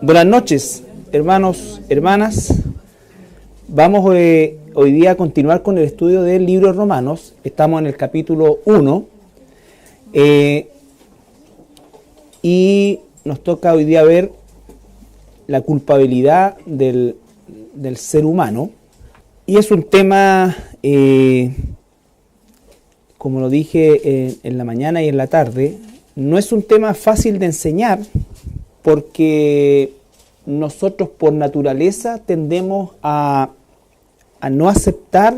Buenas noches, hermanos, hermanas. Vamos hoy día a continuar con el estudio del libro de Romanos. Estamos en el capítulo 1 y nos toca hoy día ver la culpabilidad del ser humano. Y es un tema, como lo dije en la mañana y en la tarde, no es un tema fácil de enseñar, porque nosotros por naturaleza tendemos a no aceptar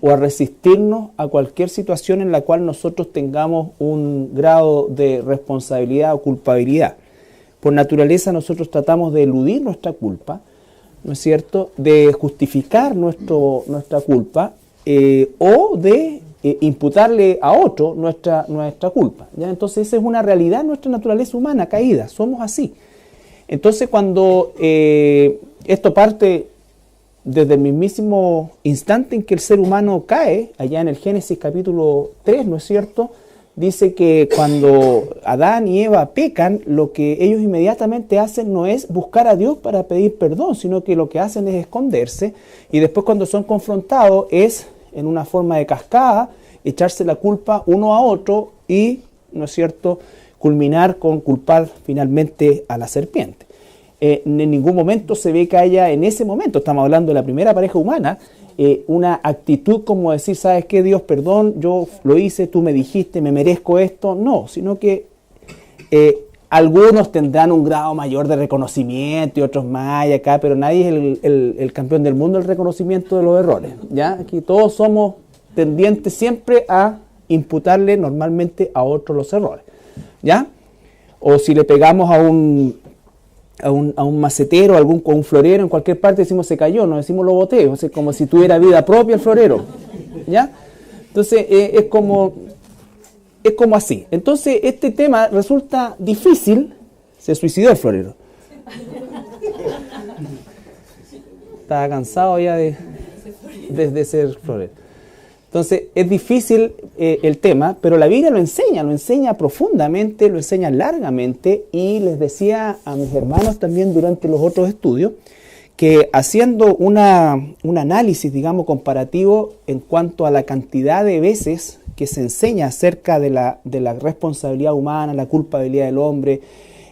o a resistirnos a cualquier situación en la cual nosotros tengamos un grado de responsabilidad o culpabilidad. Por naturaleza nosotros tratamos de eludir nuestra culpa, ¿no es cierto?, de justificar nuestra culpa o de imputarle a otro nuestra culpa, ¿ya? Entonces esa es una realidad en nuestra naturaleza humana caída, somos así. Entonces cuando esto parte desde el mismísimo instante en que el ser humano cae, allá en el Génesis capítulo 3, ¿no es cierto?, dice que cuando Adán y Eva pecan, lo que ellos inmediatamente hacen no es buscar a Dios para pedir perdón, sino que lo que hacen es esconderse, y después cuando son confrontados es en una forma de cascada, echarse la culpa uno a otro y, ¿no es cierto?, culminar con culpar finalmente a la serpiente. En ningún momento se ve que haya, en ese momento, estamos hablando de la primera pareja humana, una actitud como decir, ¿sabes qué, Dios, perdón, yo lo hice, tú me dijiste, me merezco esto? No, sino que algunos tendrán un grado mayor de reconocimiento y otros más y acá, pero nadie es el campeón del mundo del reconocimiento de los errores, ¿ya? Aquí todos somos tendientes siempre a imputarle normalmente a otros los errores, ¿ya? O si le pegamos a un macetero, a un florero en cualquier parte, decimos se cayó, no decimos lo boté, o sea, como si tuviera vida propia el florero, ¿ya? Entonces es como así. Entonces este tema resulta difícil. Se suicidó el florero. Estaba cansado ya de ser florero. Entonces es difícil el tema, pero la Biblia lo enseña profundamente, lo enseña largamente, y les decía a mis hermanos también durante los otros estudios que haciendo un análisis, digamos, comparativo en cuanto a la cantidad de veces que se enseña acerca de la responsabilidad humana, la culpabilidad del hombre,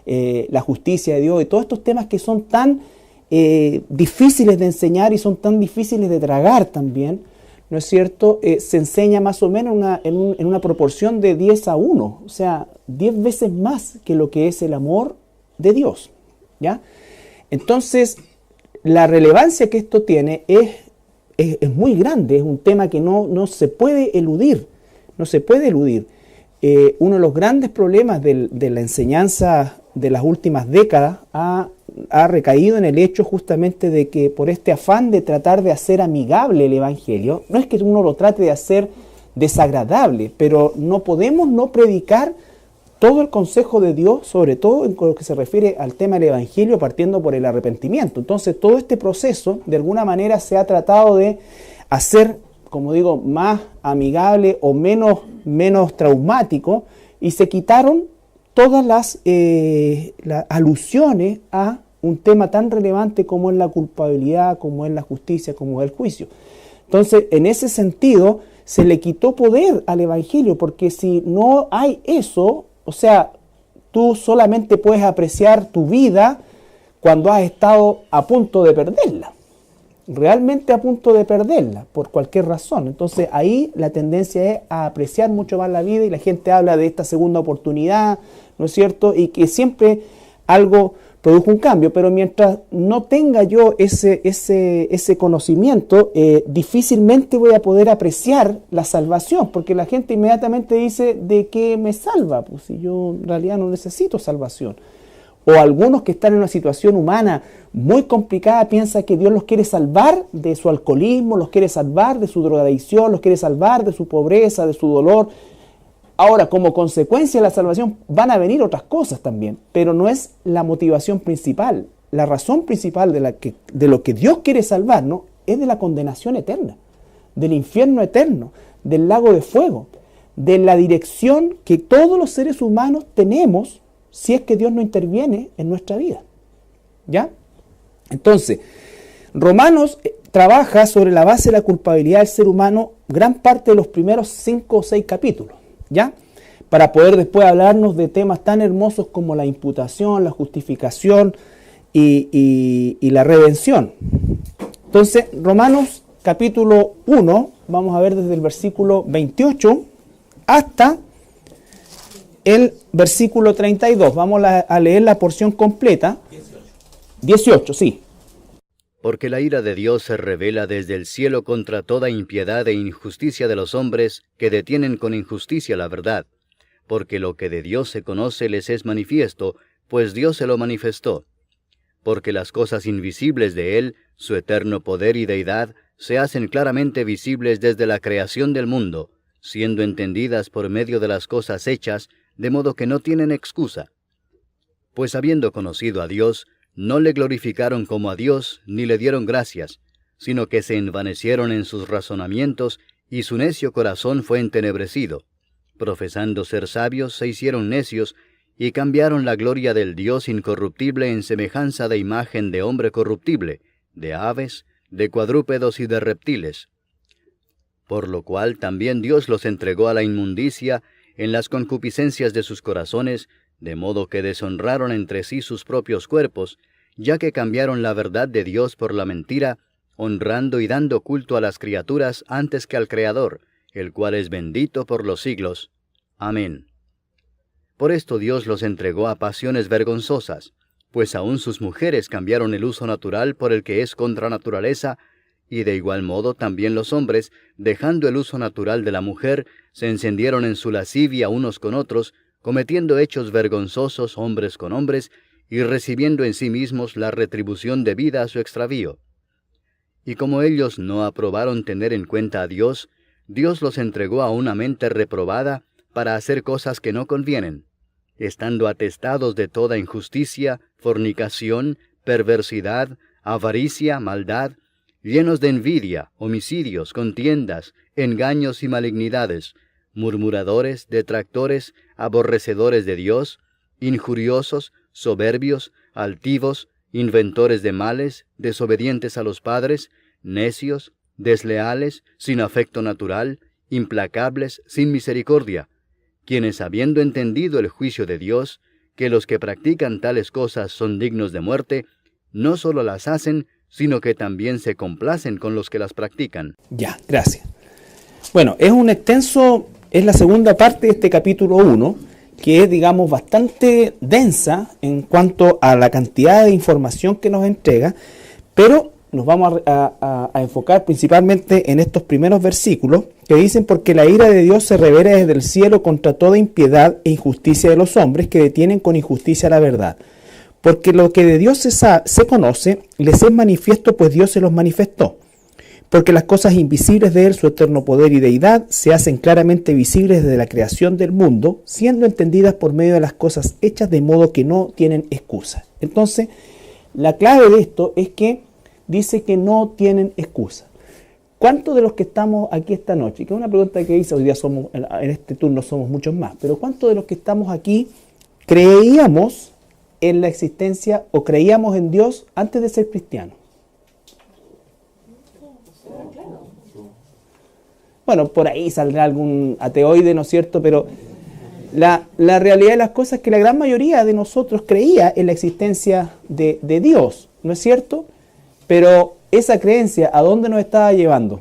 la justicia de Dios y todos estos temas que son tan difíciles de enseñar y son tan difíciles de tragar también, ¿no es cierto? Se enseña más o menos en una proporción de 10-1, o sea, 10 veces más que lo que es el amor de Dios, ¿ya? Entonces, la relevancia que esto tiene es muy grande, es un tema que no se puede eludir, no se puede eludir. Uno de los grandes problemas de la enseñanza de las últimas décadas ha recaído en el hecho justamente de que por este afán de tratar de hacer amigable el Evangelio, no es que uno lo trate de hacer desagradable, pero no podemos no predicar todo el consejo de Dios, sobre todo en lo que se refiere al tema del Evangelio, partiendo por el arrepentimiento. Entonces todo este proceso de alguna manera se ha tratado de hacer, como digo, más amigable o menos traumático, y se quitaron todas las alusiones a un tema tan relevante como es la culpabilidad, como es la justicia, como es el juicio. Entonces, en ese sentido, se le quitó poder al Evangelio, porque si no hay eso, o sea, tú solamente puedes apreciar tu vida cuando has estado a punto de perderla, realmente a punto de perderla, por cualquier razón. Entonces, ahí la tendencia es a apreciar mucho más la vida, y la gente habla de esta segunda oportunidad, ¿no es cierto?, y que siempre algo produjo un cambio, pero mientras no tenga yo ese conocimiento, difícilmente voy a poder apreciar la salvación, porque la gente inmediatamente dice, ¿de qué me salva? Pues si yo en realidad no necesito salvación. O algunos que están en una situación humana muy complicada piensan que Dios los quiere salvar de su alcoholismo, los quiere salvar de su drogadicción, los quiere salvar de su pobreza, de su dolor. Ahora, como consecuencia de la salvación van a venir otras cosas también, pero no es la motivación principal. La razón principal de lo que Dios quiere salvarnos es de la condenación eterna, del infierno eterno, del lago de fuego, de la dirección que todos los seres humanos tenemos si es que Dios no interviene en nuestra vida. ¿Ya? Entonces, Romanos trabaja sobre la base de la culpabilidad del ser humano gran parte de los primeros 5 o 6 capítulos, ¿ya? Para poder después hablarnos de temas tan hermosos como la imputación, la justificación y la redención. Entonces, Romanos capítulo 1, vamos a ver desde el versículo 28 hasta el versículo 32. Vamos a leer la porción completa. 18, sí. Porque la ira de Dios se revela desde el cielo contra toda impiedad e injusticia de los hombres que detienen con injusticia la verdad. Porque lo que de Dios se conoce les es manifiesto, pues Dios se lo manifestó. Porque las cosas invisibles de Él, su eterno poder y deidad, se hacen claramente visibles desde la creación del mundo, siendo entendidas por medio de las cosas hechas, de modo que no tienen excusa. Pues habiendo conocido a Dios, no le glorificaron como a Dios, ni le dieron gracias, sino que se envanecieron en sus razonamientos, y su necio corazón fue entenebrecido. Profesando ser sabios, se hicieron necios, y cambiaron la gloria del Dios incorruptible en semejanza de imagen de hombre corruptible, de aves, de cuadrúpedos y de reptiles. Por lo cual también Dios los entregó a la inmundicia en las concupiscencias de sus corazones, de modo que deshonraron entre sí sus propios cuerpos, ya que cambiaron la verdad de Dios por la mentira, honrando y dando culto a las criaturas antes que al Creador, el cual es bendito por los siglos. Amén. Por esto Dios los entregó a pasiones vergonzosas, pues aun sus mujeres cambiaron el uso natural por el que es contra naturaleza, y de igual modo también los hombres, dejando el uso natural de la mujer, se encendieron en su lascivia unos con otros, cometiendo hechos vergonzosos hombres con hombres, y recibiendo en sí mismos la retribución debida a su extravío. Y como ellos no aprobaron tener en cuenta a Dios, Dios los entregó a una mente reprobada para hacer cosas que no convienen, estando atestados de toda injusticia, fornicación, perversidad, avaricia, maldad, llenos de envidia, homicidios, contiendas, engaños y malignidades, murmuradores, detractores, aborrecedores de Dios, injuriosos, soberbios, altivos, inventores de males, desobedientes a los padres, necios, desleales, sin afecto natural, implacables, sin misericordia, quienes habiendo entendido el juicio de Dios, que los que practican tales cosas son dignos de muerte, no solo las hacen, sino que también se complacen con los que las practican. Ya, gracias. Bueno, es la segunda parte de este capítulo 1, que es, digamos, bastante densa en cuanto a la cantidad de información que nos entrega, pero nos vamos a enfocar principalmente en estos primeros versículos que dicen: porque la ira de Dios se revela desde el cielo contra toda impiedad e injusticia de los hombres que detienen con injusticia la verdad. Porque lo que de Dios se conoce, les es manifiesto, pues Dios se los manifestó. Porque las cosas invisibles de Él, su eterno poder y deidad, se hacen claramente visibles desde la creación del mundo, siendo entendidas por medio de las cosas hechas, de modo que no tienen excusa. Entonces, la clave de esto es que dice que no tienen excusa. ¿Cuántos de los que estamos aquí esta noche? Que es una pregunta que hice, hoy día en este turno somos muchos más, pero ¿cuántos de los que estamos aquí creíamos en la existencia o creíamos en Dios antes de ser cristianos? Bueno, por ahí saldrá algún ateoide, ¿no es cierto? Pero la realidad de las cosas es que la gran mayoría de nosotros creía en la existencia de Dios, ¿no es cierto? Pero esa creencia, ¿a dónde nos estaba llevando?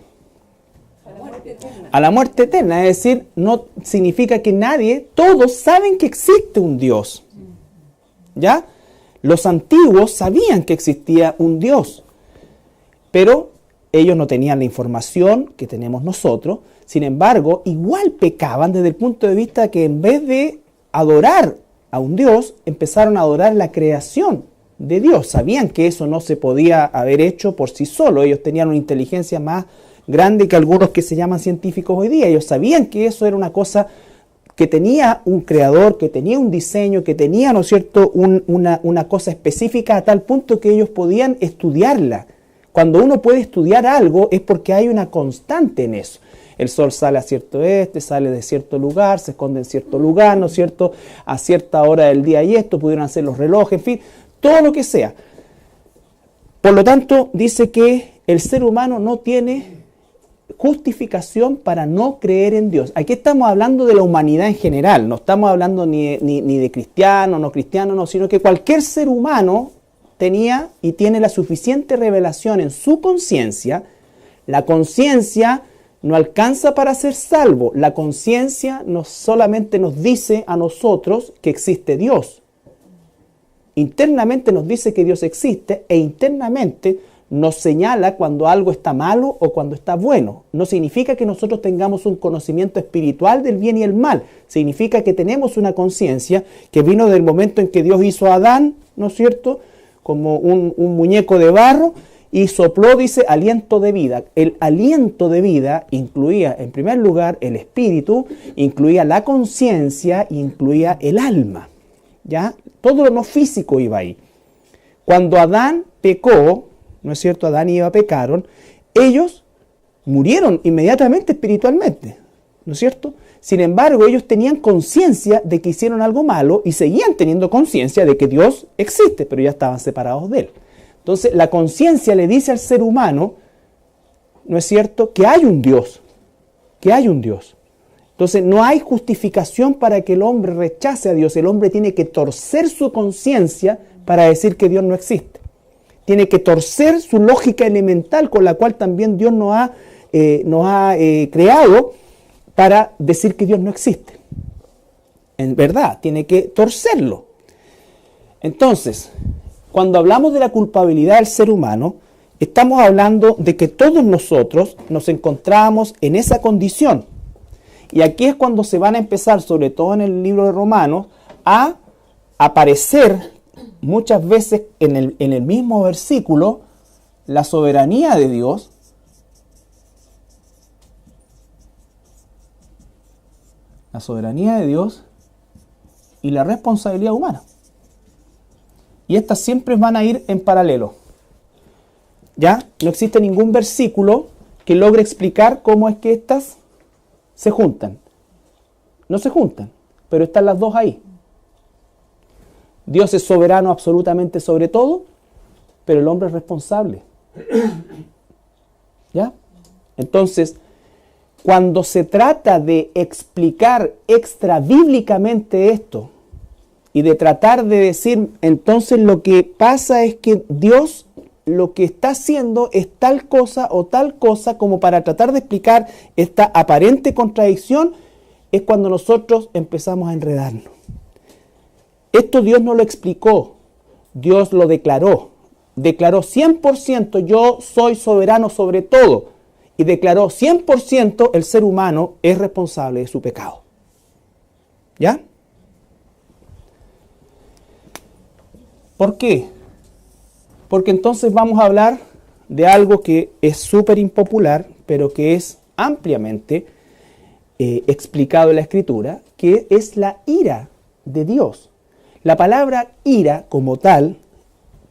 A la muerte eterna. Es decir, no significa que todos saben que existe un Dios. ¿Ya? Los antiguos sabían que existía un Dios, pero ellos no tenían la información que tenemos nosotros. Sin embargo, igual pecaban desde el punto de vista que en vez de adorar a un Dios, empezaron a adorar la creación de Dios. Sabían que eso no se podía haber hecho por sí solo. Ellos tenían una inteligencia más grande que algunos que se llaman científicos hoy día. Ellos sabían que eso era una cosa que tenía un creador, que tenía un diseño, que tenía, ¿no es cierto?, una cosa específica a tal punto que ellos podían estudiarla. Cuando uno puede estudiar algo es porque hay una constante en eso. El sol sale a cierto sale de cierto lugar, se esconde en cierto lugar, ¿no es cierto?, a cierta hora del día y esto, pudieron hacer los relojes, en fin, todo lo que sea. Por lo tanto, dice que el ser humano no tiene justificación para no creer en Dios. Aquí estamos hablando de la humanidad en general, no estamos hablando ni de cristiano, no cristiano, no, sino que cualquier ser humano tenía y tiene la suficiente revelación en su conciencia. La conciencia no alcanza para ser salvo. La conciencia no solamente nos dice a nosotros que existe Dios. Internamente nos dice que Dios existe e internamente nos señala cuando algo está malo o cuando está bueno. No significa que nosotros tengamos un conocimiento espiritual del bien y el mal. Significa que tenemos una conciencia que vino del momento en que Dios hizo a Adán, ¿no es cierto?, como un muñeco de barro, y sopló, dice, aliento de vida. El aliento de vida incluía, en primer lugar, el espíritu, incluía la conciencia, incluía el alma. ¿Ya? Todo lo no físico iba ahí. Cuando Adán pecó, ¿no es cierto? Adán y Eva pecaron, ellos murieron inmediatamente espiritualmente, ¿no es cierto? Sin embargo, ellos tenían conciencia de que hicieron algo malo y seguían teniendo conciencia de que Dios existe, pero ya estaban separados de Él. Entonces, la conciencia le dice al ser humano, ¿no es cierto?, que hay un Dios, que hay un Dios. Entonces, no hay justificación para que el hombre rechace a Dios. El hombre tiene que torcer su conciencia para decir que Dios no existe. Tiene que torcer su lógica elemental con la cual también Dios nos ha creado para decir que Dios no existe. En verdad, tiene que torcerlo. Entonces, cuando hablamos de la culpabilidad del ser humano, estamos hablando de que todos nosotros nos encontramos en esa condición. Y aquí es cuando se van a empezar, sobre todo en el libro de Romanos, a aparecer muchas veces en el mismo versículo la soberanía de Dios, y la responsabilidad humana. Y estas siempre van a ir en paralelo. ¿Ya? No existe ningún versículo que logre explicar cómo es que estas se juntan. No se juntan, pero están las dos ahí. Dios es soberano absolutamente sobre todo, pero el hombre es responsable. ¿Ya? Entonces, cuando se trata de explicar extrabíblicamente esto y de tratar de decir, entonces lo que pasa es que Dios lo que está haciendo es tal cosa o tal cosa, como para tratar de explicar esta aparente contradicción, es cuando nosotros empezamos a enredarnos. Esto Dios no lo explicó, Dios lo declaró. Declaró 100% yo soy soberano sobre todo. Y declaró 100% el ser humano es responsable de su pecado. ¿Ya? ¿Por qué? Porque entonces vamos a hablar de algo que es súper impopular, pero que es ampliamente explicado en la Escritura, que es la ira de Dios. La palabra ira como tal,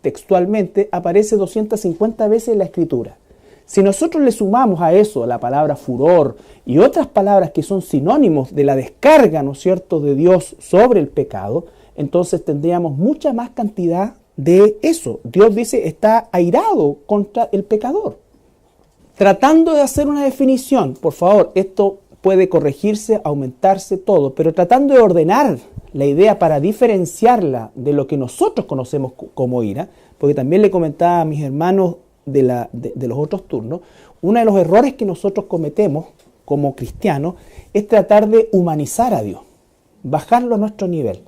textualmente, aparece 250 veces en la Escritura. Si nosotros le sumamos a eso la palabra furor y otras palabras que son sinónimos de la descarga, ¿no es cierto?, de Dios sobre el pecado, entonces tendríamos mucha más cantidad de eso. Dios dice, está airado contra el pecador. Tratando de hacer una definición, por favor, esto puede corregirse, aumentarse, todo, pero tratando de ordenar la idea para diferenciarla de lo que nosotros conocemos como ira, porque también le comentaba a mis hermanos de los otros turnos, uno de los errores que nosotros cometemos como cristianos es tratar de humanizar a Dios, bajarlo a nuestro nivel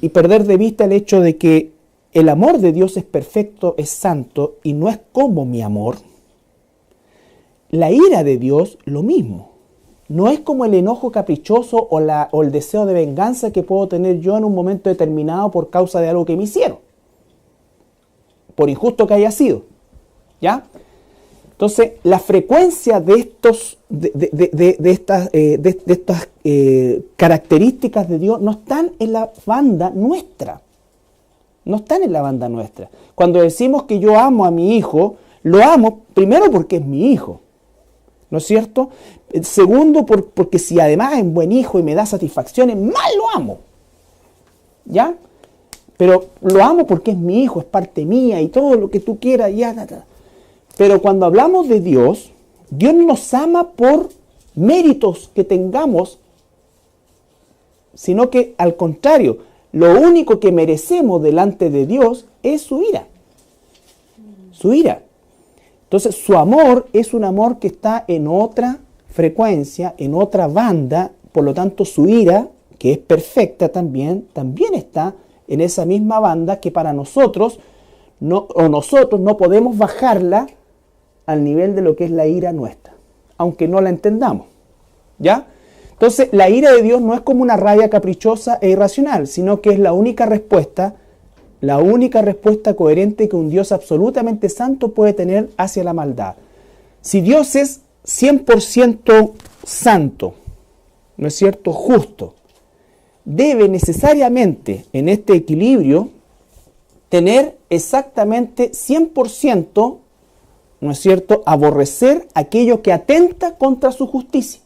y perder de vista el hecho de que el amor de Dios es perfecto, es santo y no es como mi amor. La ira de Dios, lo mismo. No es como el enojo caprichoso o el deseo de venganza que puedo tener yo en un momento determinado por causa de algo que me hicieron, por injusto que haya sido. ¿Ya? Entonces, la frecuencia de estas características de Dios no están en la banda nuestra. No están en la banda nuestra. Cuando decimos que yo amo a mi hijo, lo amo primero porque es mi hijo. ¿No es cierto? Segundo, porque si además es buen hijo y me da satisfacciones, más lo amo. ¿Ya? pero lo amo porque es mi hijo, es parte mía y todo lo que tú quieras. Pero cuando hablamos de Dios, Dios no nos ama por méritos que tengamos, sino que al contrario, lo único que merecemos delante de Dios es su ira. Su ira. Entonces su amor es un amor que está en otra frecuencia, en otra banda, por lo tanto su ira, que es perfecta también está en esa misma banda que para nosotros no podemos bajarla al nivel de lo que es la ira nuestra, aunque no la entendamos. ¿Ya? Entonces, la ira de Dios no es como una rabia caprichosa e irracional, sino que es la única respuesta coherente que un Dios absolutamente santo puede tener hacia la maldad. Si Dios es 100% santo, ¿no es cierto?, justo, debe necesariamente en este equilibrio tener exactamente 100%, ¿no es cierto?, aborrecer aquello que atenta contra su justicia.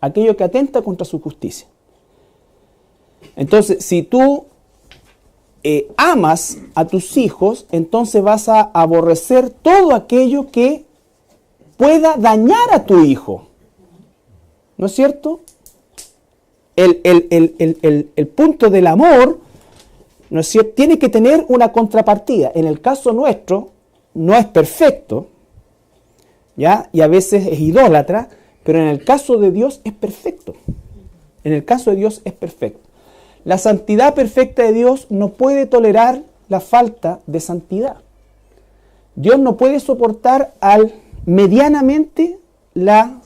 Aquello que atenta contra su justicia. Entonces, si tú amas a tus hijos, entonces vas a aborrecer todo aquello que pueda dañar a tu hijo. ¿No es cierto? El punto del amor, ¿no es cierto?, tiene que tener una contrapartida. En el caso nuestro, no es perfecto, ¿ya? Y a veces es idólatra, pero en el caso de Dios es perfecto. En el caso de Dios es perfecto. La santidad perfecta de Dios no puede tolerar la falta de santidad. Dios no puede soportar medianamente la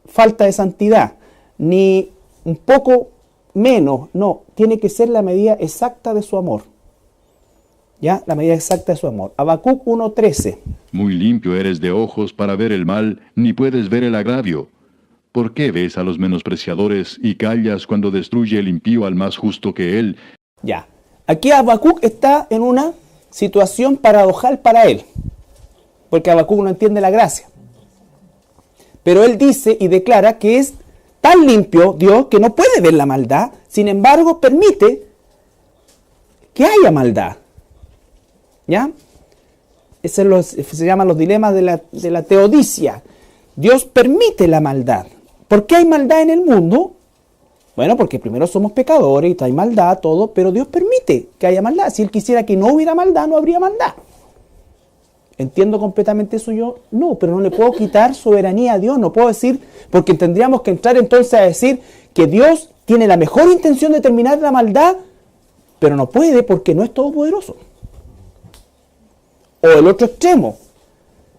falta de santidad, ni un poco menos, no, tiene que ser la medida exacta de su amor. ¿Ya? La medida exacta de su amor. Habacuc 1:13. Muy limpio eres de ojos para ver el mal, ni puedes ver el agravio. ¿Por qué ves a los menospreciadores y callas cuando destruye el impío al más justo que él? Ya. Aquí Habacuc está en una situación paradojal para él, porque Habacuc no entiende la gracia. Pero él dice y declara que es tan limpio Dios que no puede ver la maldad, sin embargo permite que haya maldad. ¿Ya? Eso se llaman los dilemas de la teodicia. Dios permite la maldad. ¿Por qué hay maldad en el mundo? Bueno, porque primero somos pecadores y hay maldad, todo, pero Dios permite que haya maldad. Si Él quisiera que no hubiera maldad, no habría maldad. ¿Entiendo completamente eso yo? No, pero no le puedo quitar soberanía a Dios, no puedo decir, porque tendríamos que entrar entonces a decir que Dios tiene la mejor intención de terminar la maldad, pero no puede porque no es todopoderoso. O el otro extremo,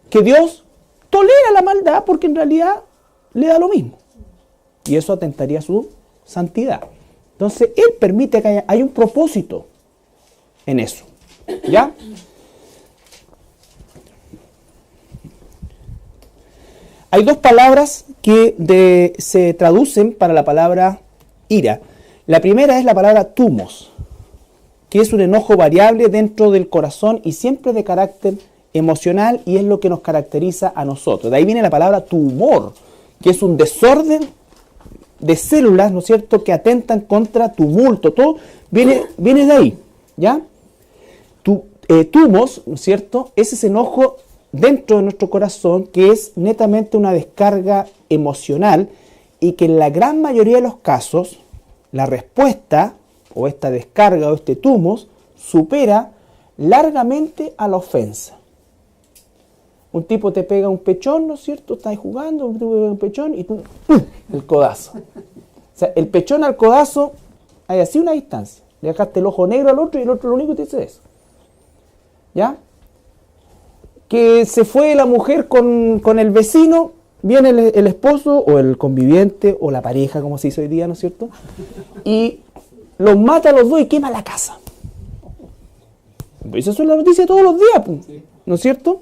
que Dios tolera la maldad porque en realidad le da lo mismo. Y eso atentaría a su santidad. Entonces, Él permite que haya un propósito en eso. ¿Ya? Hay dos palabras que se traducen para la palabra ira. La primera es la palabra tumos, que es un enojo variable dentro del corazón y siempre de carácter emocional, y es lo que nos caracteriza a nosotros. De ahí viene la palabra tumor, que es un desorden de células, ¿no es cierto?, que atentan contra tumulto. Todo viene de ahí, ¿ya? Tumos, ¿no es cierto?, es ese enojo dentro de nuestro corazón que es netamente una descarga emocional y que en la gran mayoría de los casos la respuesta o esta descarga o este tumos supera largamente a la ofensa. Un tipo te pega un pechón, ¿no es cierto? Estás jugando, un tipo te pega un pechón y tú, el codazo. O sea, el pechón al codazo hay así una distancia. Le dejaste el ojo negro al otro y el otro lo único que te dice eso. ¿Ya? Que se fue la mujer con el vecino, viene el esposo o el conviviente o la pareja, como se dice hoy día, ¿no es cierto? Y los mata a los dos y quema la casa. Pues eso es la noticia todos los días, ¿no es cierto?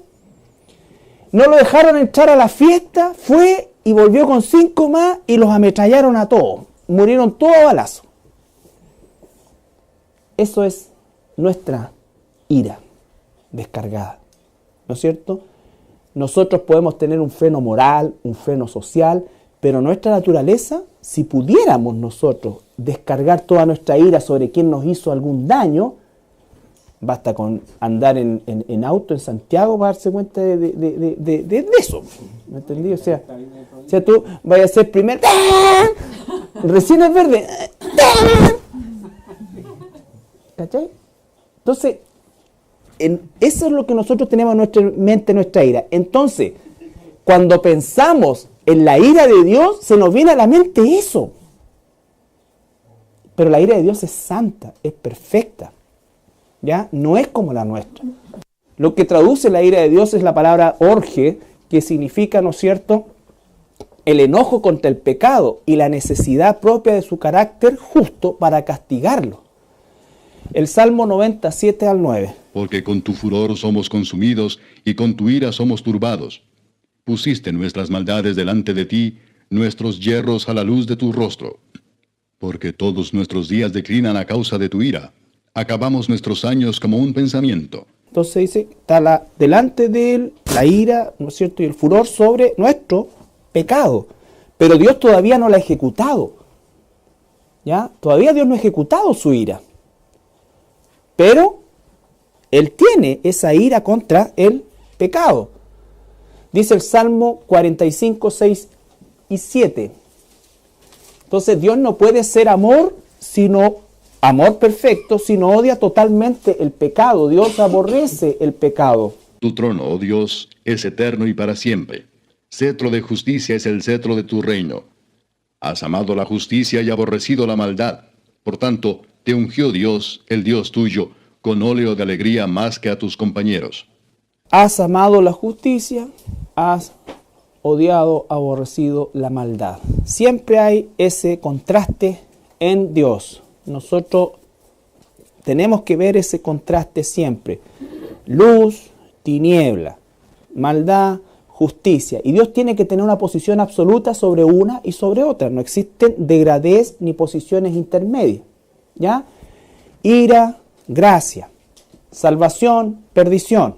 No lo dejaron entrar a la fiesta, fue y volvió con 5 más y los ametrallaron a todos. Murieron todos a balazo. Eso es nuestra ira descargada, ¿no es cierto? Nosotros podemos tener un freno moral, un freno social, Pero nuestra naturaleza, si pudiéramos nosotros descargar toda nuestra ira sobre quien nos hizo algún daño, basta con andar en auto en Santiago para darse cuenta de eso. ¿Me entendí? O sea, tú vayas a ser primero, recién es verde, ¿cachai? Entonces, eso es lo que nosotros tenemos en nuestra mente, nuestra ira. Entonces, cuando pensamos en la ira de Dios, se nos viene a la mente eso. Pero la ira de Dios es santa, es perfecta. ¿Ya? No es como la nuestra. Lo que traduce la ira de Dios es la palabra orge, que significa, ¿no es cierto?, el enojo contra el pecado y la necesidad propia de su carácter justo para castigarlo. El Salmo 97 al 9. Porque con tu furor somos consumidos, y con tu ira somos turbados. Pusiste nuestras maldades delante de ti, nuestros yerros a la luz de tu rostro. Porque todos nuestros días declinan a causa de tu ira. Acabamos nuestros años como un pensamiento. Entonces dice, está delante de él la ira, ¿no es cierto?, y el furor sobre nuestro pecado. Pero Dios todavía no la ha ejecutado. ¿Ya? Todavía Dios no ha ejecutado su ira. Pero Él tiene esa ira contra el pecado. Dice el Salmo 45, 6 y 7. Entonces Dios no puede ser amor perfecto, si no odia totalmente el pecado. Dios aborrece el pecado. Tu trono, oh Dios, es eterno y para siempre. Cetro de justicia es el cetro de tu reino. Has amado la justicia y aborrecido la maldad. Por tanto, te ungió Dios, el Dios tuyo, con óleo de alegría más que a tus compañeros. Has amado la justicia, has odiado, aborrecido la maldad. Siempre hay ese contraste en Dios. Nosotros tenemos que ver ese contraste siempre. Luz, tiniebla, maldad, justicia. Y Dios tiene que tener una posición absoluta sobre una y sobre otra. No existen degradés ni posiciones intermedias. ¿Ya? Ira, gracia. Salvación, perdición.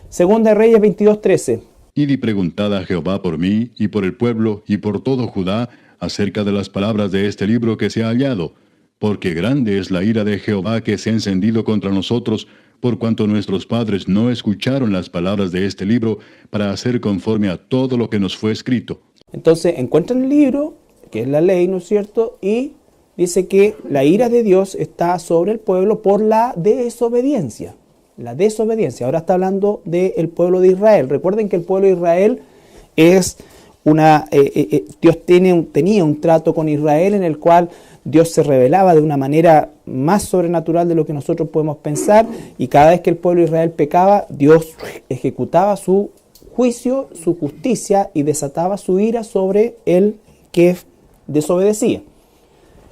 Segunda de Reyes 22:13. Id y preguntad a Jehová por mí, y por el pueblo, y por todo Judá, acerca de las palabras de este libro que se ha hallado. Porque grande es la ira de Jehová que se ha encendido contra nosotros, por cuanto nuestros padres no escucharon las palabras de este libro, para hacer conforme a todo lo que nos fue escrito. Entonces encuentran el libro, que es la ley, ¿no es cierto? Y dice que la ira de Dios está sobre el pueblo por la desobediencia. La desobediencia. Ahora está hablando del pueblo de Israel. Recuerden que el pueblo de Israel es Dios tenía un trato con Israel en el cual Dios se revelaba de una manera más sobrenatural de lo que nosotros podemos pensar, y cada vez que el pueblo de Israel pecaba, Dios ejecutaba su juicio, su justicia, y desataba su ira sobre el que desobedecía.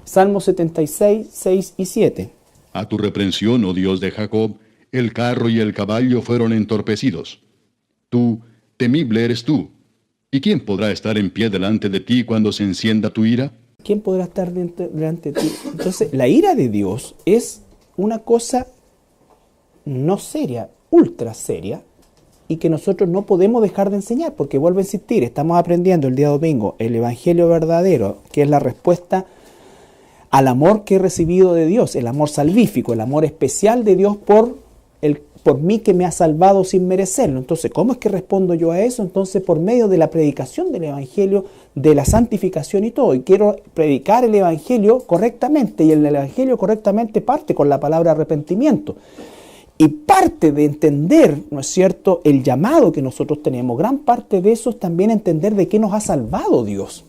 Salmo 76, 6 y 7. A tu reprensión, oh Dios de Jacob, el carro y el caballo fueron entorpecidos. Tú, temible eres tú. ¿Y quién podrá estar en pie delante de ti cuando se encienda tu ira? ¿Quién podrá estar delante de ti? Entonces, la ira de Dios es una cosa no seria, ultra seria, y que nosotros no podemos dejar de enseñar, porque vuelvo a insistir, estamos aprendiendo el día domingo el Evangelio verdadero, que es la respuesta al amor que he recibido de Dios, el amor salvífico, el amor especial de Dios por mí, que me ha salvado sin merecerlo. Entonces, ¿cómo es que respondo yo a eso? Entonces, por medio de la predicación del Evangelio, de la santificación y todo. Y quiero predicar el Evangelio correctamente, y el Evangelio correctamente parte con la palabra arrepentimiento. Y parte de entender, ¿no es cierto?, el llamado que nosotros tenemos, gran parte de eso es también entender de qué nos ha salvado Dios.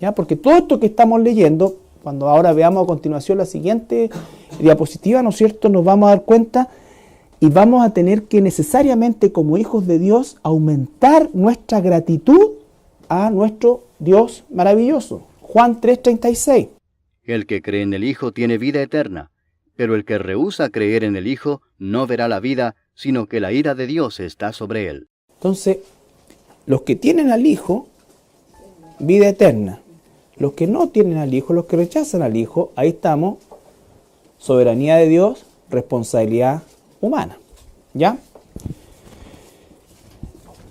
¿Ya? Porque todo esto que estamos leyendo, cuando ahora veamos a continuación la siguiente diapositiva, ¿no es cierto?, nos vamos a dar cuenta y vamos a tener que necesariamente, como hijos de Dios, aumentar nuestra gratitud a nuestro Dios maravilloso. Juan 3:36. El que cree en el Hijo tiene vida eterna, pero el que rehúsa creer en el Hijo no verá la vida, sino que la ira de Dios está sobre él. Entonces, los que tienen al Hijo, vida eterna. Los que no tienen al Hijo, los que rechazan al Hijo, ahí estamos, soberanía de Dios, responsabilidad humana. ¿Ya?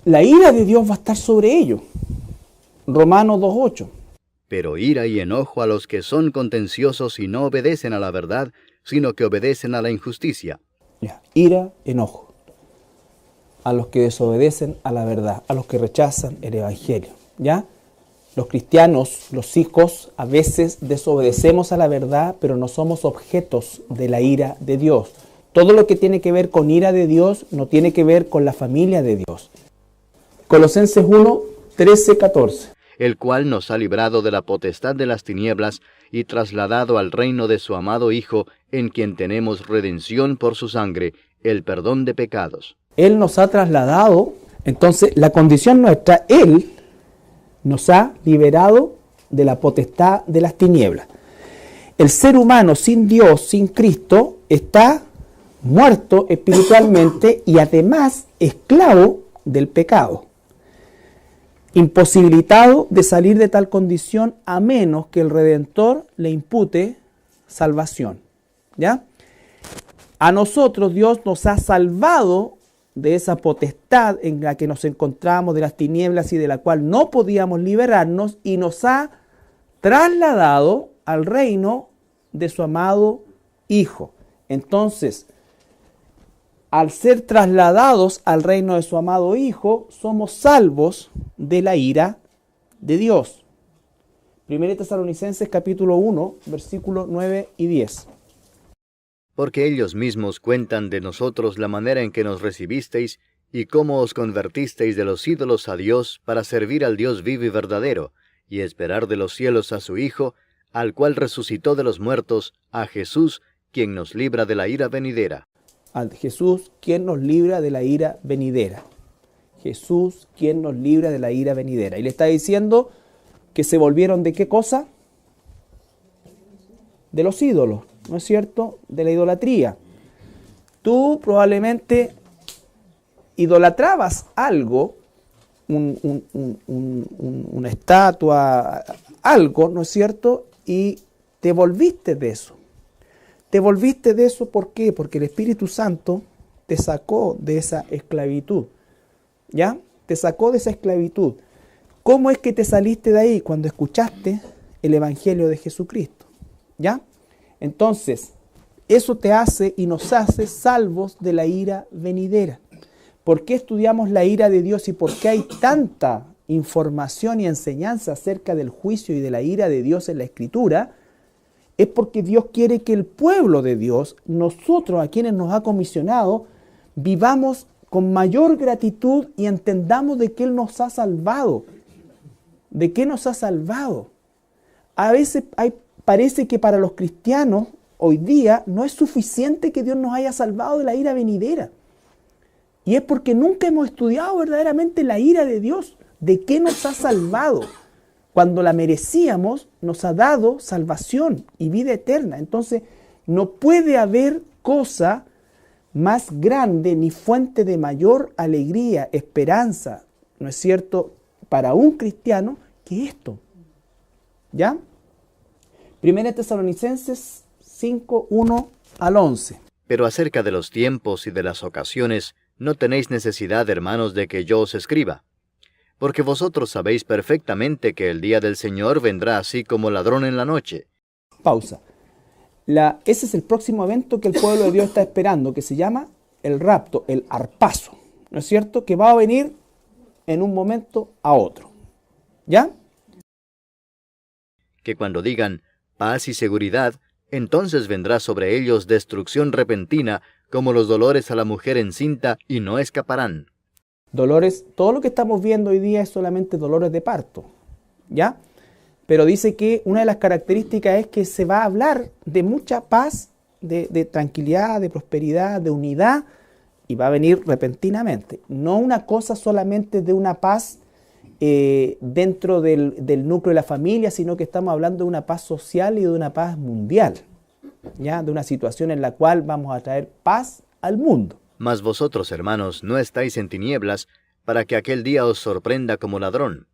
La ira de Dios va a estar sobre ellos. Romanos 2:8. Pero ira y enojo a los que son contenciosos y no obedecen a la verdad, sino que obedecen a la injusticia. Ya, ira, enojo. A los que desobedecen a la verdad, a los que rechazan el Evangelio. ¿Ya? Los cristianos, los hijos, a veces desobedecemos a la verdad, pero no somos objetos de la ira de Dios. Todo lo que tiene que ver con ira de Dios no tiene que ver con la familia de Dios. Colosenses 1:13-14. El cual nos ha librado de la potestad de las tinieblas y trasladado al reino de su amado Hijo, en quien tenemos redención por su sangre, el perdón de pecados. Él nos ha trasladado, entonces la condición nuestra, Él nos ha liberado de la potestad de las tinieblas. El ser humano sin Dios, sin Cristo, está muerto espiritualmente y además esclavo del pecado. Imposibilitado de salir de tal condición a menos que el Redentor le impute salvación. ¿Ya? A nosotros Dios nos ha salvado de esa potestad en la que nos encontramos, de las tinieblas y de la cual no podíamos liberarnos, y nos ha trasladado al reino de su amado Hijo. Entonces, al ser trasladados al reino de su amado Hijo, somos salvos de la ira de Dios. 1 Tesalonicenses capítulo 1, versículos 9 y 10. Porque ellos mismos cuentan de nosotros la manera en que nos recibisteis y cómo os convertisteis de los ídolos a Dios para servir al Dios vivo y verdadero, y esperar de los cielos a su Hijo, al cual resucitó de los muertos, a Jesús, quien nos libra de la ira venidera. A Jesús, quien nos libra de la ira venidera. Jesús, quien nos libra de la ira venidera. Y le está diciendo que se volvieron ¿de qué cosa? De los ídolos, ¿no es cierto? De la idolatría. Tú probablemente idolatrabas algo, una estatua, algo, ¿no es cierto? Y te volviste de eso. Te volviste de eso, ¿por qué? Porque el Espíritu Santo te sacó de esa esclavitud. ¿Ya? Te sacó de esa esclavitud. ¿Cómo es que te saliste de ahí? Cuando escuchaste el Evangelio de Jesucristo. ¿Ya? Entonces, eso te hace y nos hace salvos de la ira venidera. ¿Por qué estudiamos la ira de Dios y por qué hay tanta información y enseñanza acerca del juicio y de la ira de Dios en la Escritura? Es porque Dios quiere que el pueblo de Dios, nosotros a quienes nos ha comisionado, vivamos con mayor gratitud y entendamos de qué Él nos ha salvado. ¿De qué nos ha salvado? A veces parece que para los cristianos hoy día no es suficiente que Dios nos haya salvado de la ira venidera. Y es porque nunca hemos estudiado verdaderamente la ira de Dios. ¿De qué nos ha salvado? Cuando la merecíamos, nos ha dado salvación y vida eterna. Entonces, no puede haber cosa más grande ni fuente de mayor alegría, esperanza, ¿no es cierto?, para un cristiano que esto. ¿Ya? 1 Tesalonicenses 5, 1 al 11. Pero acerca de los tiempos y de las ocasiones, no tenéis necesidad, hermanos, de que yo os escriba. Porque vosotros sabéis perfectamente que el día del Señor vendrá así como ladrón en la noche. Pausa. Ese es el próximo evento que el pueblo de Dios está esperando, que se llama el rapto, el harpazo, ¿no es cierto? Que va a venir en un momento a otro. ¿Ya? Que cuando digan paz y seguridad, entonces vendrá sobre ellos destrucción repentina, como los dolores a la mujer encinta, y no escaparán. Dolores, todo lo que estamos viendo hoy día es solamente dolores de parto, ¿ya? Pero dice que una de las características es que se va a hablar de mucha paz, de tranquilidad, de prosperidad, de unidad, y va a venir repentinamente. No una cosa solamente de una paz dentro del núcleo de la familia, sino que estamos hablando de una paz social y de una paz mundial, ¿ya? De una situación en la cual vamos a traer paz al mundo. Mas vosotros, hermanos, no estáis en tinieblas, para que aquel día os sorprenda como ladrón.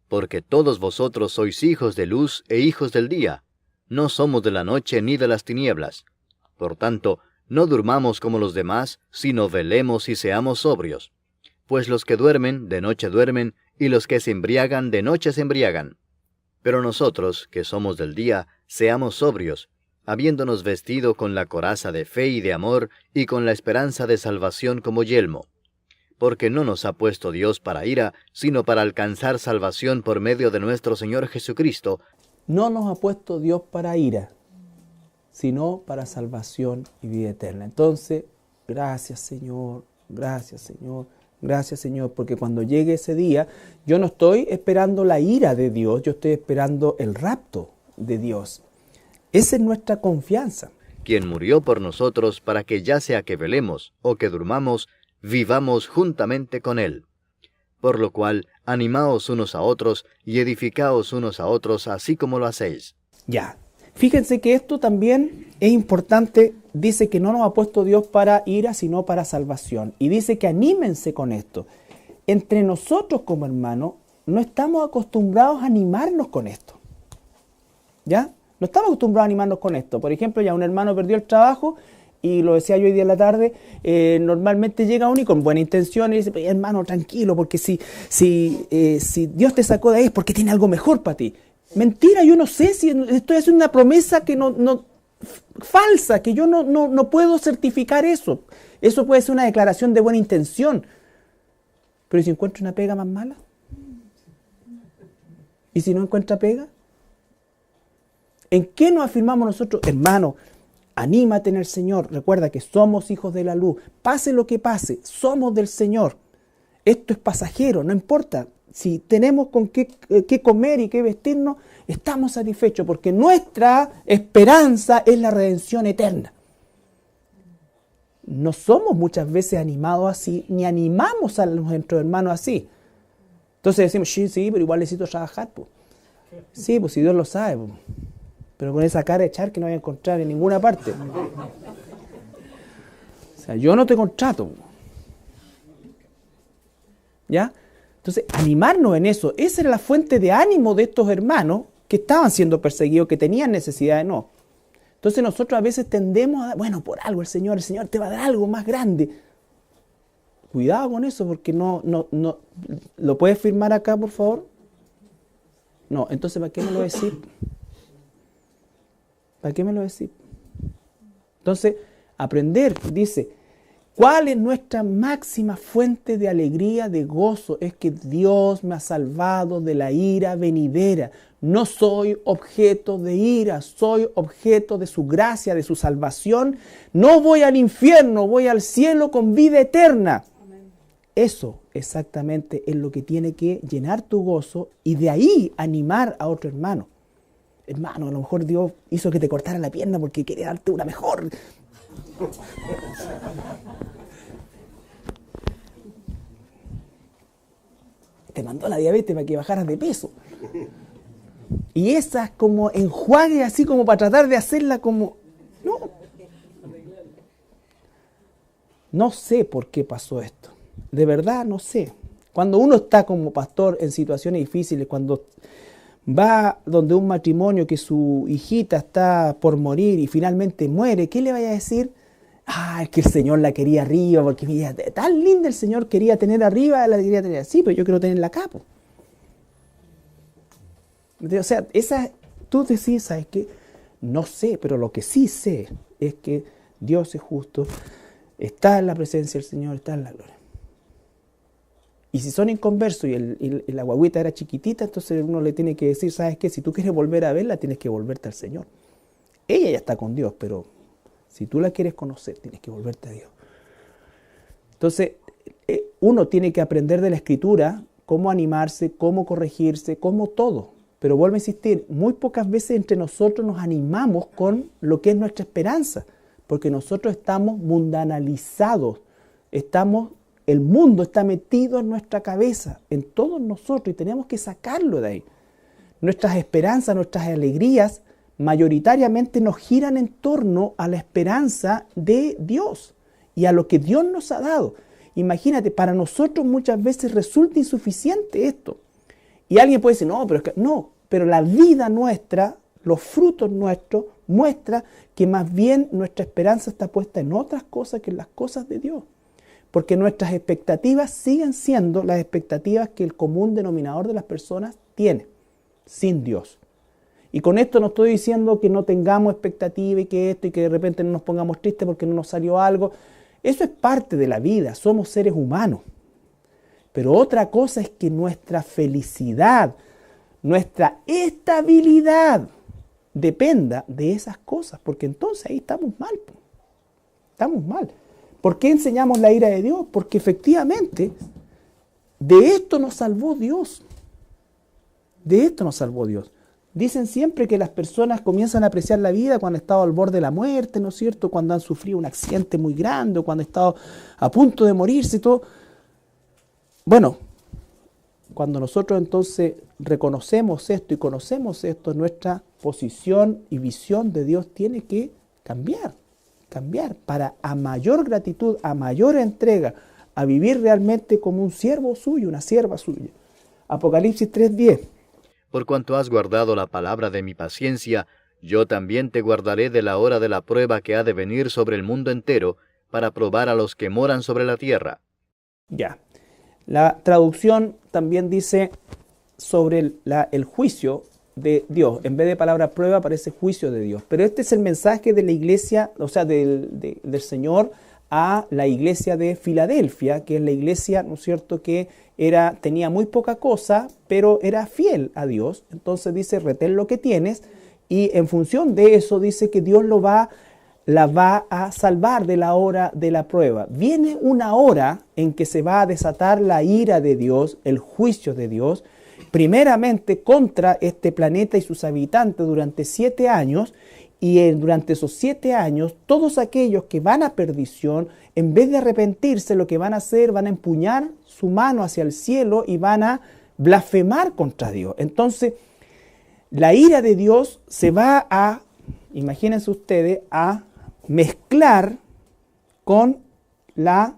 Porque todos vosotros sois hijos de luz e hijos del día. No somos de la noche ni de las tinieblas. Por tanto, no durmamos como los demás, sino velemos y seamos sobrios. Pues los que duermen, de noche duermen, y los que se embriagan de noche se embriagan. Pero nosotros, que somos del día, seamos sobrios, habiéndonos vestido con la coraza de fe y de amor, y con la esperanza de salvación como yelmo. Porque no nos ha puesto Dios para ira, sino para alcanzar salvación por medio de nuestro Señor Jesucristo. No nos ha puesto Dios para ira, sino para salvación y vida eterna. Entonces, gracias Señor, gracias Señor, gracias Señor, porque cuando llegue ese día, yo no estoy esperando la ira de Dios, yo estoy esperando el rapto de Dios. Esa es nuestra confianza. Quien murió por nosotros para que ya sea que velemos o que durmamos, vivamos juntamente con Él. Por lo cual, animaos unos a otros y edificaos unos a otros, así como lo hacéis. Ya, fíjense que esto también es importante. Dice que no nos ha puesto Dios para ira, sino para salvación. Y dice que anímense con esto. Entre nosotros como hermanos, no estamos acostumbrados a animarnos con esto. ¿Ya? No estamos acostumbrados a animarnos con esto. Por ejemplo, ya un hermano perdió el trabajo, y lo decía yo hoy día en la tarde, normalmente llega uno y con buena intención y dice, hermano, tranquilo, porque si Dios te sacó de ahí es porque tiene algo mejor para ti. Mentira, yo no sé si estoy haciendo una promesa que no falsa, que yo no puedo certificar eso. Eso puede ser una declaración de buena intención. Pero ¿y si encuentro una pega más mala? ¿Y si no encuentra pega? ¿En qué nos afirmamos nosotros? Hermano, anímate en el Señor. Recuerda que somos hijos de la luz. Pase lo que pase, somos del Señor. Esto es pasajero, no importa. Si tenemos con qué comer y qué vestirnos, estamos satisfechos porque nuestra esperanza es la redención eterna. No somos muchas veces animados así, ni animamos a nuestros hermanos así. Entonces decimos, sí, pero igual necesito trabajar. Pues. Sí, pues si Dios lo sabe. Pues. Pero con esa cara de echar que no voy a encontrar en ninguna parte. O sea, yo no te contrato. ¿Ya? Entonces, animarnos en eso. Esa era la fuente de ánimo de estos hermanos que estaban siendo perseguidos, que tenían necesidad de no. Entonces nosotros a veces tendemos a, bueno, por algo el Señor te va a dar algo más grande. Cuidado con eso, porque no. ¿Lo puedes firmar acá, por favor? No, entonces ¿para qué me lo decís? ¿Para qué me lo decís? Entonces, aprender, dice, ¿cuál es nuestra máxima fuente de alegría, de gozo? Es que Dios me ha salvado de la ira venidera. No soy objeto de ira, soy objeto de su gracia, de su salvación. No voy al infierno, voy al cielo con vida eterna. Amén. Eso exactamente es lo que tiene que llenar tu gozo y de ahí animar a otro hermano. Hermano, a lo mejor Dios hizo que te cortara la pierna porque quería darte una mejor. Te mandó la diabetes para que bajaras de peso. Y esas como enjuague así como para tratar de hacerla como... No sé por qué pasó esto. De verdad no sé. Cuando uno está como pastor en situaciones difíciles, cuando va donde un matrimonio que su hijita está por morir y finalmente muere, ¿qué le vaya a decir? Es que el Señor la quería arriba, porque mira, tan linda el Señor quería tener arriba, la quería tener así, pero yo quiero tenerla acá. Po. O sea, tú decís, ¿sabes qué? No sé, pero lo que sí sé es que Dios es justo, está en la presencia del Señor, está en la gloria. Y si son inconversos y la guagüita era chiquitita, entonces uno le tiene que decir, ¿sabes qué? Si tú quieres volver a verla, tienes que volverte al Señor. Ella ya está con Dios, pero si tú la quieres conocer, tienes que volverte a Dios. Entonces, uno tiene que aprender de la Escritura cómo animarse, cómo corregirse, cómo todo. Pero vuelvo a insistir, muy pocas veces entre nosotros nos animamos con lo que es nuestra esperanza, porque nosotros estamos mundanalizados, el mundo está metido en nuestra cabeza, en todos nosotros, y tenemos que sacarlo de ahí. Nuestras esperanzas, nuestras alegrías, mayoritariamente nos giran en torno a la esperanza de Dios y a lo que Dios nos ha dado. Imagínate, para nosotros muchas veces resulta insuficiente esto. Y alguien puede decir, pero la vida nuestra, los frutos nuestros, muestra que más bien nuestra esperanza está puesta en otras cosas que en las cosas de Dios. Porque nuestras expectativas siguen siendo las expectativas que el común denominador de las personas tiene, sin Dios. Y con esto no estoy diciendo que no tengamos expectativa y que esto y que de repente no nos pongamos tristes porque no nos salió algo. Eso es parte de la vida, somos seres humanos. Pero otra cosa es que nuestra felicidad, nuestra estabilidad dependa de esas cosas, porque entonces ahí estamos mal. Estamos mal. ¿Por qué enseñamos la ira de Dios? Porque efectivamente de esto nos salvó Dios. De esto nos salvó Dios. Dicen siempre que las personas comienzan a apreciar la vida cuando han estado al borde de la muerte, ¿no es cierto? Cuando han sufrido un accidente muy grande o cuando han estado a punto de morirse y todo. Bueno, cuando nosotros entonces reconocemos esto y conocemos esto, nuestra posición y visión de Dios tiene que cambiar para a mayor gratitud, a mayor entrega, a vivir realmente como un siervo suyo, una sierva suya. Apocalipsis 3:10. Por cuanto has guardado la palabra de mi paciencia, yo también te guardaré de la hora de la prueba que ha de venir sobre el mundo entero, para probar a los que moran sobre la tierra. Ya. La traducción también dice sobre el juicio de Dios. En vez de palabra prueba aparece juicio de Dios. Pero este es el mensaje de la iglesia, o sea, del Señor a la iglesia de Filadelfia, que es la iglesia, ¿no es cierto?, que tenía muy poca cosa, pero era fiel a Dios. Entonces dice, retén lo que tienes, y en función de eso dice que Dios la va a salvar de la hora de la prueba. Viene una hora en que se va a desatar la ira de Dios, el juicio de Dios, primeramente contra este planeta y sus habitantes durante 7 años, y durante esos 7 años, todos aquellos que van a perdición, en vez de arrepentirse, lo que van a hacer, van a empuñar su mano hacia el cielo y van a blasfemar contra Dios. Entonces, la ira de Dios se va a, imagínense ustedes, a mezclar con la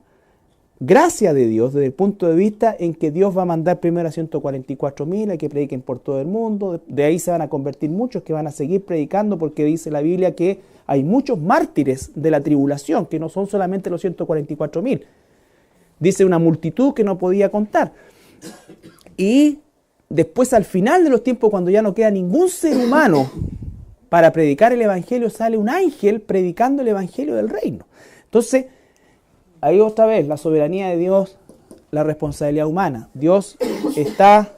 gracia de Dios, desde el punto de vista en que Dios va a mandar primero a 144,000 a que prediquen por todo el mundo. De ahí se van a convertir muchos que van a seguir predicando, porque dice la Biblia que hay muchos mártires de la tribulación, que no son solamente los 144,000. Dice una multitud que no podía contar. Y después, al final de los tiempos, cuando ya no queda ningún ser humano para predicar el evangelio, sale un ángel predicando el evangelio del reino. Entonces, ahí otra vez, la soberanía de Dios, la responsabilidad humana. Dios está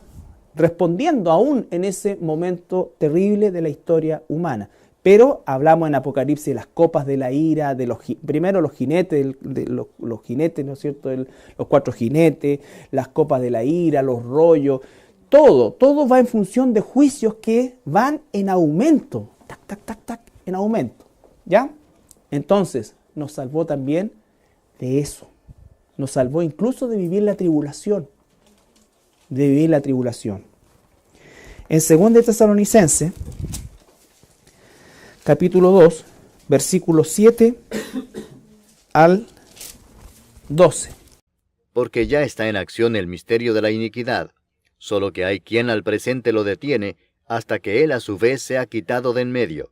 respondiendo aún en ese momento terrible de la historia humana. Pero hablamos en Apocalipsis de las copas de la ira, primero los jinetes, los jinetes, ¿no es cierto? Los 4 jinetes, las copas de la ira, los rollos, todo va en función de juicios que van en aumento, en aumento, ¿ya? Entonces, nos salvó también de eso. Nos salvó incluso de vivir la tribulación. En 2 Tesalonicenses, capítulo 2, versículos 7 al 12. Porque ya está en acción el misterio de la iniquidad, solo que hay quien al presente lo detiene, hasta que él a su vez sea quitado de en medio.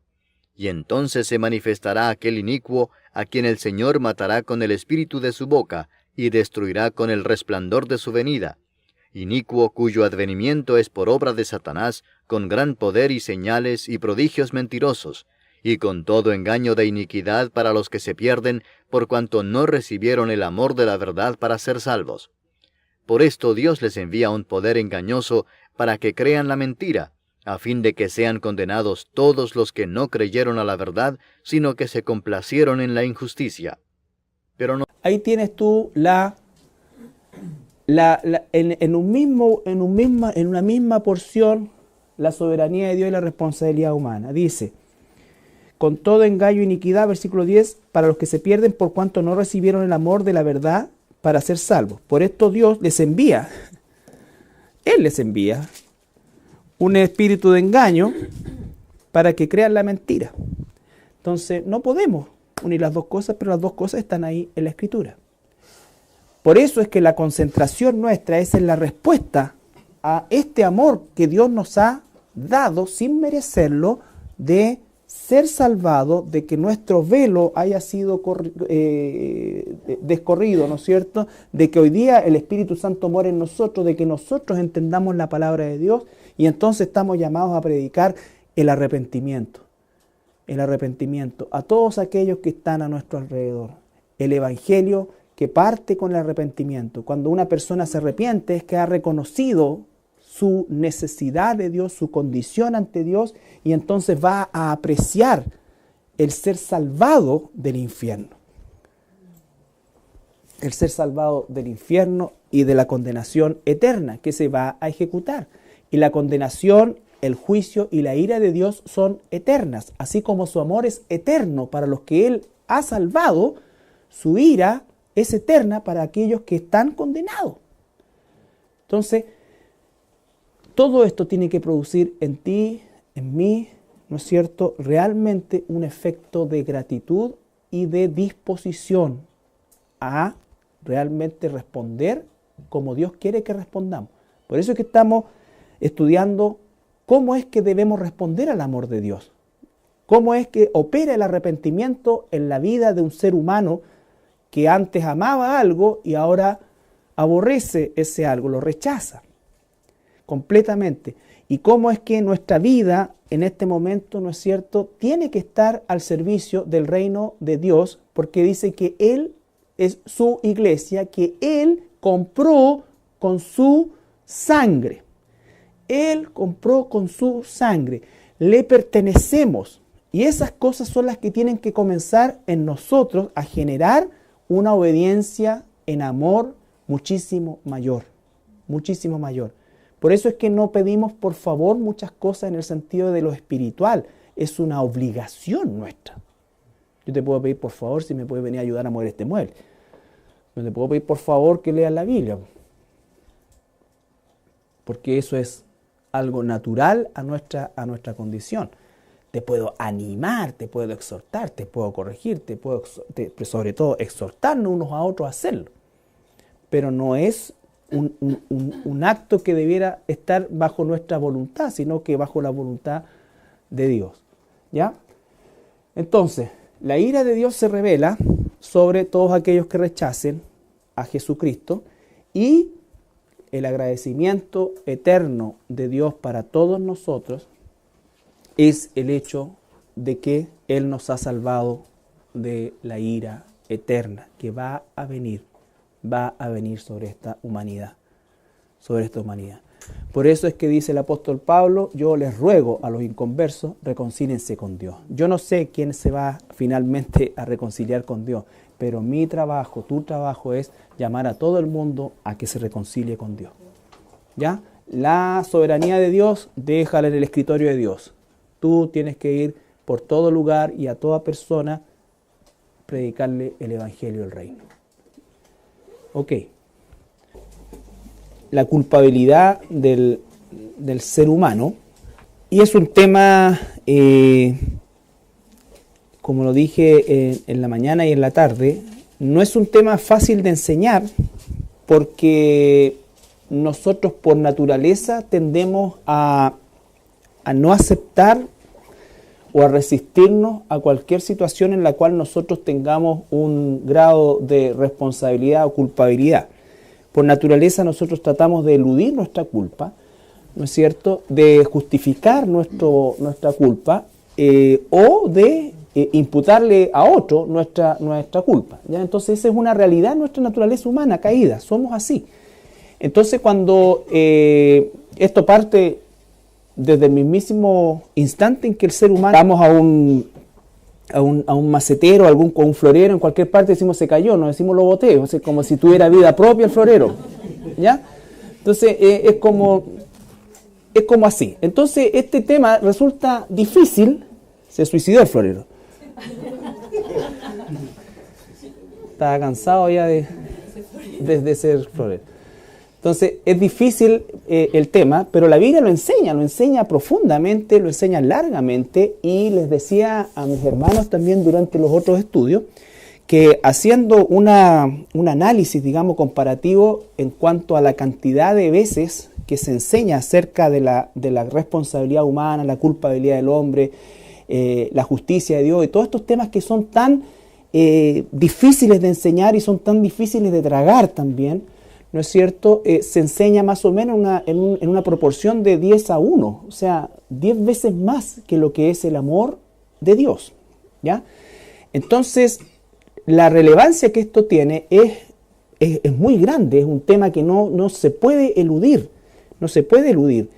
Y entonces se manifestará aquel inicuo, a quien el Señor matará con el espíritu de su boca, y destruirá con el resplandor de su venida. Inicuo cuyo advenimiento es por obra de Satanás, con gran poder y señales y prodigios mentirosos, y con todo engaño de iniquidad para los que se pierden, por cuanto no recibieron el amor de la verdad para ser salvos. Por esto Dios les envía un poder engañoso, para que crean la mentira, a fin de que sean condenados todos los que no creyeron a la verdad, sino que se complacieron en la injusticia. Pero no. Ahí tienes tú en una misma porción la soberanía de Dios y la responsabilidad humana. Dice, con todo engaño e iniquidad, versículo 10, para los que se pierden por cuanto no recibieron el amor de la verdad para ser salvos. Por esto Dios les envía, Él les envía un espíritu de engaño para que crean la mentira. Entonces, no podemos unir las dos cosas, pero las dos cosas están ahí en la Escritura. Por eso es que la concentración nuestra es en la respuesta a este amor que Dios nos ha dado sin merecerlo, de ser salvado, de que nuestro velo haya sido descorrido, ¿no es cierto? De que hoy día el Espíritu Santo mora en nosotros, de que nosotros entendamos la palabra de Dios, y entonces estamos llamados a predicar el arrepentimiento a todos aquellos que están a nuestro alrededor. El Evangelio que parte con el arrepentimiento. Cuando una persona se arrepiente es que ha reconocido su necesidad de Dios, su condición ante Dios, y entonces va a apreciar el ser salvado del infierno. El ser salvado del infierno y de la condenación eterna que se va a ejecutar. Y la condenación, el juicio y la ira de Dios son eternas. Así como su amor es eterno para los que Él ha salvado, su ira es eterna para aquellos que están condenados. Entonces, todo esto tiene que producir en ti, en mí, ¿no es cierto?, realmente un efecto de gratitud y de disposición a realmente responder como Dios quiere que respondamos. Por eso es que estamos estudiando cómo es que debemos responder al amor de Dios. Cómo es que opera el arrepentimiento en la vida de un ser humano que antes amaba algo y ahora aborrece ese algo, lo rechaza completamente. Y cómo es que nuestra vida en este momento, ¿no es cierto?, tiene que estar al servicio del reino de Dios, porque dice que Él es su iglesia, que Él compró con su sangre. Él compró con su sangre. Le pertenecemos. Y esas cosas son las que tienen que comenzar en nosotros a generar una obediencia en amor muchísimo mayor. Muchísimo mayor. Por eso es que no pedimos por favor muchas cosas en el sentido de lo espiritual. Es una obligación nuestra. Yo te puedo pedir por favor si me puedes venir a ayudar a mover este mueble. Yo te puedo pedir por favor que leas la Biblia. Porque eso es algo natural a nuestra condición. Te puedo animar, te puedo exhortar, te puedo corregir, sobre todo exhortarnos unos a otros a hacerlo. Pero no es un acto que debiera estar bajo nuestra voluntad, sino que bajo la voluntad de Dios. ¿Ya? Entonces, la ira de Dios se revela sobre todos aquellos que rechacen a Jesucristo, y el agradecimiento eterno de Dios para todos nosotros es el hecho de que Él nos ha salvado de la ira eterna que va a venir sobre esta humanidad. Por eso es que dice el apóstol Pablo: yo les ruego a los inconversos, reconcíliense con Dios. Yo no sé quién se va finalmente a reconciliar con Dios, pero mi trabajo, tu trabajo es llamar a todo el mundo a que se reconcilie con Dios. ¿Ya? La soberanía de Dios, déjala en el escritorio de Dios. Tú tienes que ir por todo lugar y a toda persona predicarle el evangelio del reino. Ok. La culpabilidad del ser humano, y es un tema, como lo dije en la mañana y en la tarde, no es un tema fácil de enseñar, porque nosotros por naturaleza tendemos a no aceptar o a resistirnos a cualquier situación en la cual nosotros tengamos un grado de responsabilidad o culpabilidad. Por naturaleza nosotros tratamos de eludir nuestra culpa, ¿no es cierto?, de justificar nuestra culpa o de imputarle a otro nuestra culpa. ¿Ya? Entonces esa es una realidad de nuestra naturaleza humana caída, somos así. Entonces cuando esto parte desde el mismísimo instante en que el ser humano, vamos a un macetero, a un florero en cualquier parte, decimos se cayó, no decimos lo boté, o sea, como si tuviera vida propia el florero, ¿ya? Entonces es como así. Entonces este tema resulta difícil. Se suicidó el florero. Estaba cansado ya de ser florero. Entonces es difícil el tema, pero la Biblia lo enseña profundamente, lo enseña largamente, y les decía a mis hermanos también durante los otros estudios que haciendo un análisis, digamos, comparativo en cuanto a la cantidad de veces que se enseña acerca de la responsabilidad humana, la culpabilidad del hombre, la justicia de Dios y todos estos temas que son tan difíciles de enseñar y son tan difíciles de tragar también, ¿no es cierto? Se enseña más o menos en una proporción de 10-1, o sea, 10 veces más que lo que es el amor de Dios, ¿ya? Entonces, la relevancia que esto tiene es muy grande, es un tema que no se puede eludir, no se puede eludir.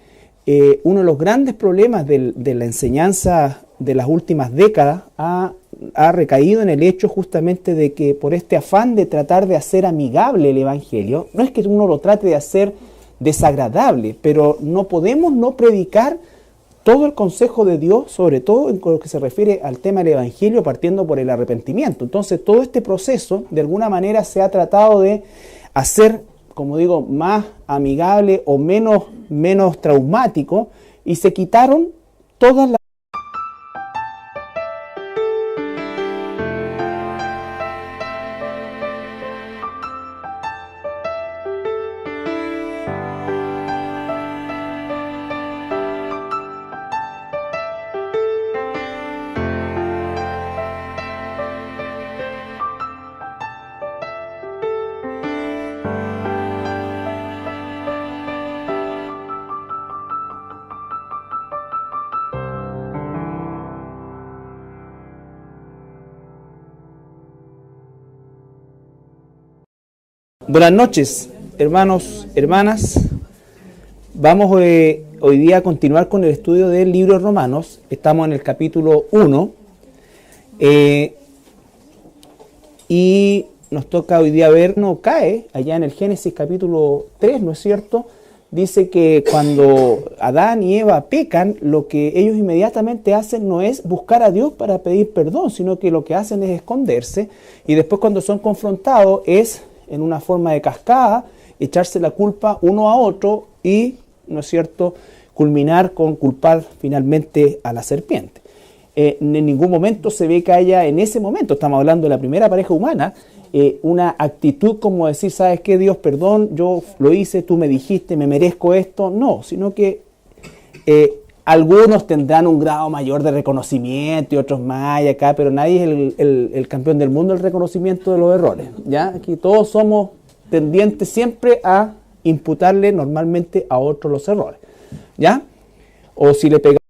Uno de los grandes problemas de la enseñanza de las últimas décadas ha recaído en el hecho justamente de que por este afán de tratar de hacer amigable el Evangelio, no es que uno lo trate de hacer desagradable, pero no podemos no predicar todo el consejo de Dios, sobre todo en lo que se refiere al tema del Evangelio, partiendo por el arrepentimiento. Entonces, todo este proceso, de alguna manera, se ha tratado de hacer, como digo, más amigable o menos traumático, y se quitaron todas las... Buenas noches, hermanos, hermanas. Vamos hoy día a continuar con el estudio del libro de Romanos. Estamos en el capítulo 1 y nos toca hoy día ver, no cae allá en el Génesis capítulo 3, ¿no es cierto? Dice que cuando Adán y Eva pecan, lo que ellos inmediatamente hacen no es buscar a Dios para pedir perdón, sino que lo que hacen es esconderse, y después cuando son confrontados es en una forma de cascada, echarse la culpa uno a otro y, ¿no es cierto?, culminar con culpar finalmente a la serpiente. En ningún momento se ve que haya, en ese momento, estamos hablando de la primera pareja humana, una actitud como decir, ¿sabes qué, Dios, perdón, yo lo hice, tú me dijiste, me merezco esto? No, sino que algunos tendrán un grado mayor de reconocimiento y otros más y acá, pero nadie es el campeón del mundo del reconocimiento de los errores, ¿ya? Aquí todos somos tendientes siempre a imputarle normalmente a otros los errores, ¿ya? O si le pegamos